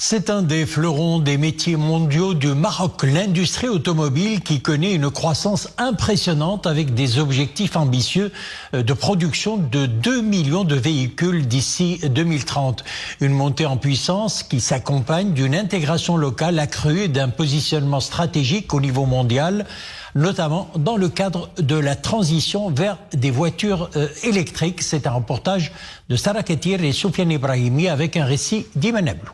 C'est un des fleurons des métiers mondiaux du Maroc, l'industrie automobile qui connaît une croissance impressionnante avec des objectifs ambitieux de production de 2 millions de véhicules d'ici 2030. Une montée en puissance qui s'accompagne d'une intégration locale accrue et d'un positionnement stratégique au niveau mondial, notamment dans le cadre de la transition vers des voitures électriques. C'est un reportage de Sarah Ketir et Soufiane Ibrahimi avec un récit d'Iman Ablou.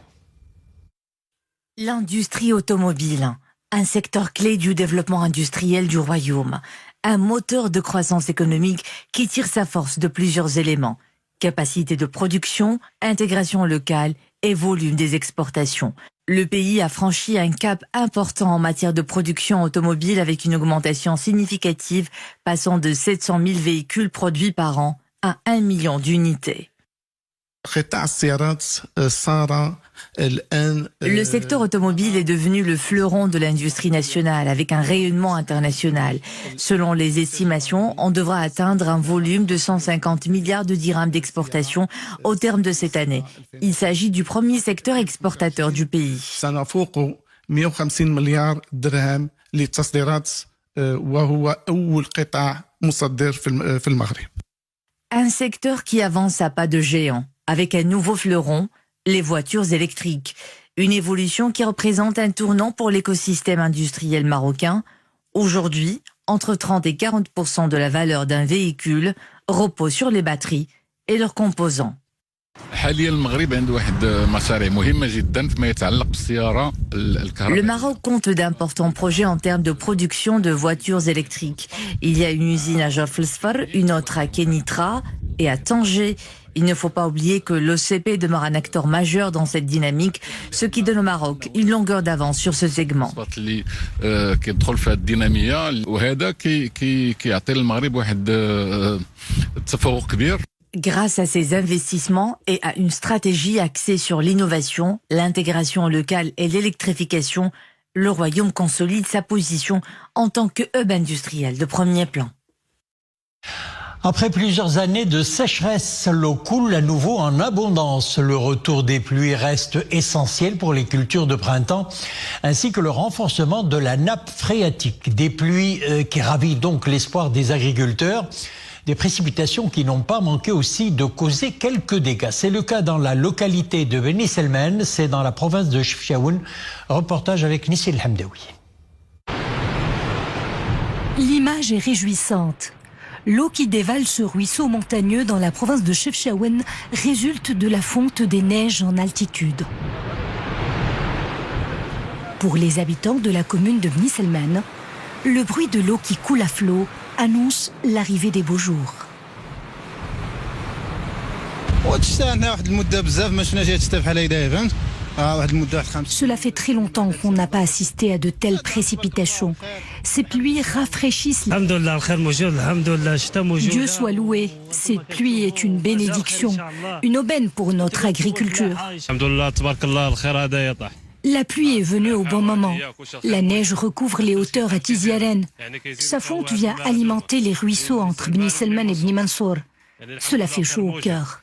L'industrie automobile, un secteur clé du développement industriel du royaume, un moteur de croissance économique qui tire sa force de plusieurs éléments: capacité de production, intégration locale et volume des exportations. Le pays a franchi un cap important en matière de production automobile avec une augmentation significative, passant de 700 000 véhicules produits par an à 1 million d'unités. Le secteur automobile est devenu le fleuron de l'industrie nationale avec un rayonnement international. Selon les estimations, on devra atteindre un volume de 150 milliards de dirhams d'exportation au terme de cette année. Il s'agit du premier secteur exportateur du pays. Un secteur qui avance à pas de géant, avec un nouveau fleuron, les voitures électriques. Une évolution qui représente un tournant pour l'écosystème industriel marocain. Aujourd'hui, entre 30 et 40% de la valeur d'un véhicule repose sur les batteries et leurs composants. Le Maroc compte d'importants projets en termes de production de voitures électriques. Il y a une usine à Jarf el-Sfar, une autre à Kenitra et à Tanger. Il ne faut pas oublier que l'OCP demeure un acteur majeur dans cette dynamique, ce qui donne au Maroc une longueur d'avance sur ce segment. Grâce à ces investissements et à une stratégie axée sur l'innovation, l'intégration locale et l'électrification, le Royaume consolide sa position en tant que hub industriel de premier plan. Après plusieurs années de sécheresse, l'eau coule à nouveau en abondance. Le retour des pluies reste essentiel pour les cultures de printemps, ainsi que le renforcement de la nappe phréatique. Des pluies qui ravivent donc l'espoir des agriculteurs. Des précipitations qui n'ont pas manqué aussi de causer quelques dégâts. C'est le cas dans la localité de Beni Selmen, c'est dans la province de Chefchaouen. Reportage avec Nissil Hamdaoui. L'image est réjouissante. L'eau qui dévale ce ruisseau montagneux dans la province de Chefchaouen résulte de la fonte des neiges en altitude. Pour les habitants de la commune de Beni Selmen, le bruit de l'eau qui coule à flot annonce l'arrivée des beaux jours. Cela fait très longtemps qu'on n'a pas assisté à de telles précipitations. Ces pluies rafraîchissent. Dieu soit loué, cette pluie est une bénédiction, une aubaine pour notre agriculture. La pluie est venue au bon moment. La neige recouvre les hauteurs à Tiziaren. Sa fonte vient alimenter les ruisseaux entre Beni Selmen et Beni Mansour. Cela fait chaud au cœur.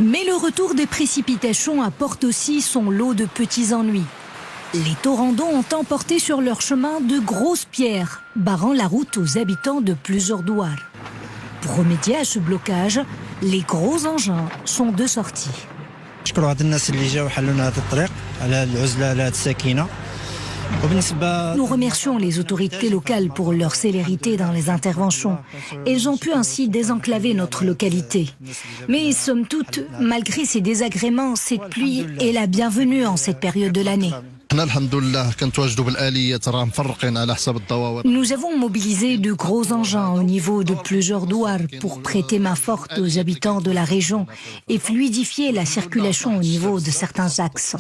Mais le retour des précipitations apporte aussi son lot de petits ennuis. Les torrents d'eau ont emporté sur leur chemin de grosses pierres, barrant la route aux habitants de plusieurs douars. Pour remédier à ce blocage, les gros engins sont de sortie. Nous remercions les autorités locales pour leur célérité dans les interventions. Elles ont pu ainsi désenclaver notre localité. Mais somme toute, malgré ces désagréments, cette pluie est la bienvenue en cette période de l'année. Nous avons mobilisé de gros engins au niveau de plusieurs douars pour prêter main forte aux habitants de la région et fluidifier la circulation au niveau de certains axes.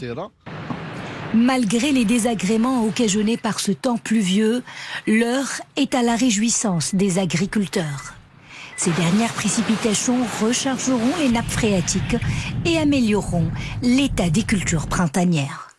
Malgré les désagréments occasionnés par ce temps pluvieux, l'heure est à la réjouissance des agriculteurs. Ces dernières précipitations rechargeront les nappes phréatiques et amélioreront l'état des cultures printanières.